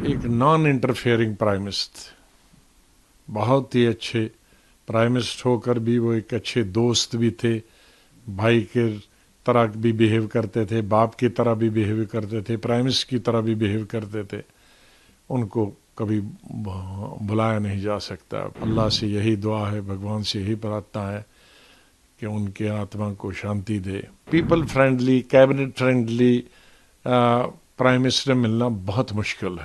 ایک naan interfering prime minister, بہت ہی اچھے پرائم منسٹر ہو کر بھی وہ ایک اچھے دوست بھی تھے، بھائی کے طرح بھی بیہیو کرتے تھے، باپ کی طرح بھی بیہیو کرتے تھے، پرائم منسٹر کی طرح بھی بیہیو کرتے تھے. ان کو کبھی بھلایا نہیں جا سکتا. اللہ سے یہی دعا ہے، بھگوان سے یہی پرارتھنا ہے کہ ان کے آتما کو شانتی دے. People friendly, cabinet friendly prime minister ملنا بہت مشکل ہے.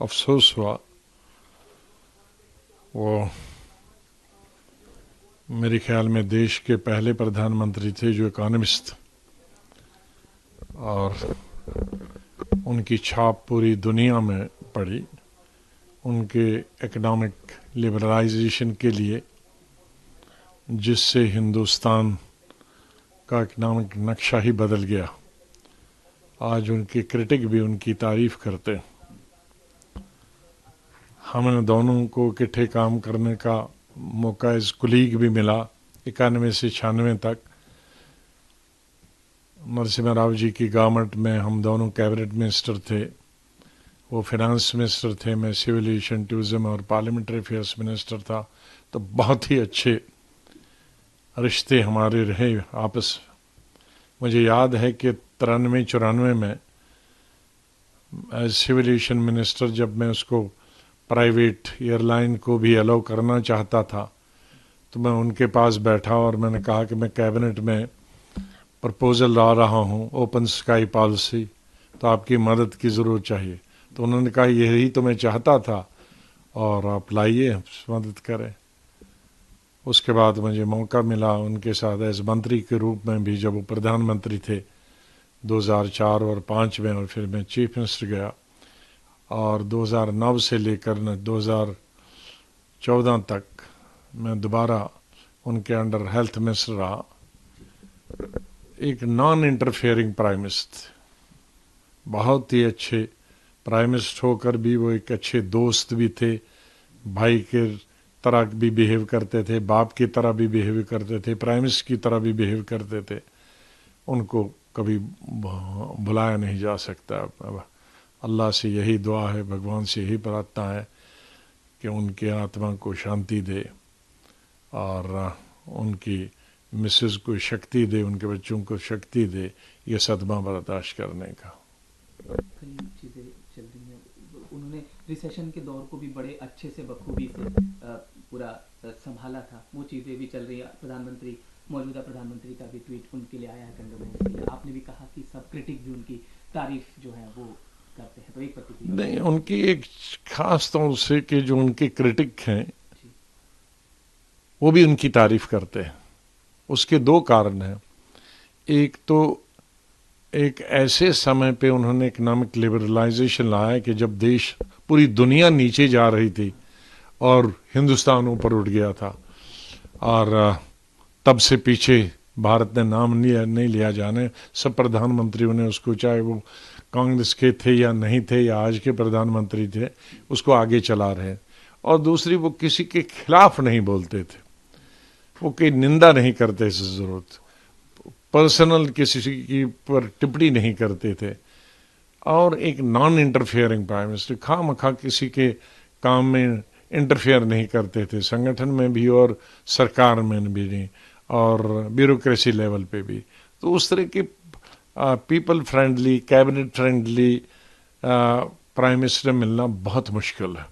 افسوس ہوا. وہ میرے خیال میں دیش کے پہلے پردھان منتری تھے جو اکانومسٹ، اور ان کی چھاپ پوری دنیا میں پڑی. ان کے اکنامک لبرلائزیشن کے لیے، جس سے ہندوستان کا اکنامک نقشہ ہی بدل گیا. آج ان کے کرٹک بھی ان کی تعریف کرتے. ہمیں دونوں کو اکٹھے کام کرنے کا موقع ایز کولیگ بھی ملا 91 سے 96 تک. نرسمہا راؤ جی کی گورنمنٹ میں ہم دونوں کیبنٹ منسٹر تھے. وہ فنانس منسٹر تھے، میں سول ایویشن، ٹورزم اور پارلیمنٹری افیئرس منسٹر تھا. تو بہت ہی اچھے رشتے ہمارے رہے آپس. مجھے یاد ہے کہ 93-94 میں ایز سول ایویشن منسٹر جب میں اس کو پرائیویٹ ایئر لائن کو بھی الاؤ کرنا چاہتا تھا تو میں ان کے پاس بیٹھا اور میں نے کہا کہ میں کیبنٹ میں پرپوزل لا رہا ہوں اوپن اسکائی پالیسی، تو آپ کی مدد کی ضرورت چاہیے. تو انہوں نے کہا یہی تو میں چاہتا تھا اور آپ لائیے مدد کریں. اس کے بعد مجھے موقع ملا ان کے ساتھ ایز منتری کے روپ میں بھی، جب وہ پردھان منتری تھے 2004 اور 2005 میں، اور پھر میں چیف منسٹر گیا. اور 2009 سے لے کر 2014 تک میں دوبارہ ان کے انڈر ہیلتھ منسٹر رہا. ایک نان انٹرفیئرنگ پرائم منسٹر، بہت ہی اچھے پرائم منسٹر ہو کر بھی وہ ایک اچھے دوست بھی تھے، بھائی کے طرح بھی بیہیو کرتے تھے، باپ کی طرح بھی بیہیو کرتے تھے، پرائم منسٹر کی طرح بھی بیہیو کرتے تھے. ان کو کبھی بھلایا نہیں جا سکتا. اللہ سے یہی دعا ہے، بھگوان سے یہی پرارتھنا ہے کہ ان کے آتما کو شانتی دے اور ان کی مسز کو شکتی دے، ان کے بچوں کو شکتی دے یہ صدمہ برداشت کرنے کا. کئی چیزیں چل رہی ہیں. انہوں نے ریسیشن کے دور کو بھی بڑے اچھے سے بخوبی سے پورا سنبھالا تھا. وہ چیزیں بھی چل رہی ہیں. موجودہ پردھان منتری کا بھی ٹویٹ ان کے لیے آیا ہے کنڈومنس کے لیے. آپ نے بھی کہا کہ سب کرٹک بھی ان کی تعریف جو ہے وہ کرتے ہیں. تو ایک پرتیکریا نہیں، ان کی ایک خاص طور سے کہ جو ان کے کرٹک ہیں وہ بھی ان کی تعریف کرتے ہیں. اس کے دو کارن ہیں. ایک تو ایک ایسے سمے پہ انہوں نے اکنامک لبرلائزیشن لایا کہ جب دیش پوری دنیا نیچے جا رہی تھی اور ہندوستان اوپر اٹھ گیا تھا، اور تب سے پیچھے بھارت نے نام نہیں لیا. جانے سب پردھان منتریوں نے اس کو، چاہے وہ کانگریس کے تھے یا نہیں تھے یا آج کے پردھان منتری تھے، اس کو آگے چلا رہے. اور دوسری، وہ کسی کے خلاف نہیں بولتے تھے، وہ کوئی نندا نہیں کرتے سے ضرورت، پرسنل کسی کی پر ٹپڑی نہیں کرتے تھے. اور ایک نان انٹرفیئرنگ پرائم منسٹر، خواہ مخواہ کسی کے کام میں انٹرفیئر نہیں کرتے تھے، سنگٹھن میں بھی اور سرکار میں بھی نہیں، اور بیوروکریسی لیول پہ بھی. تو اس طرح کے people friendly, cabinet friendly prime minister ملنا بہت مشکل ہے.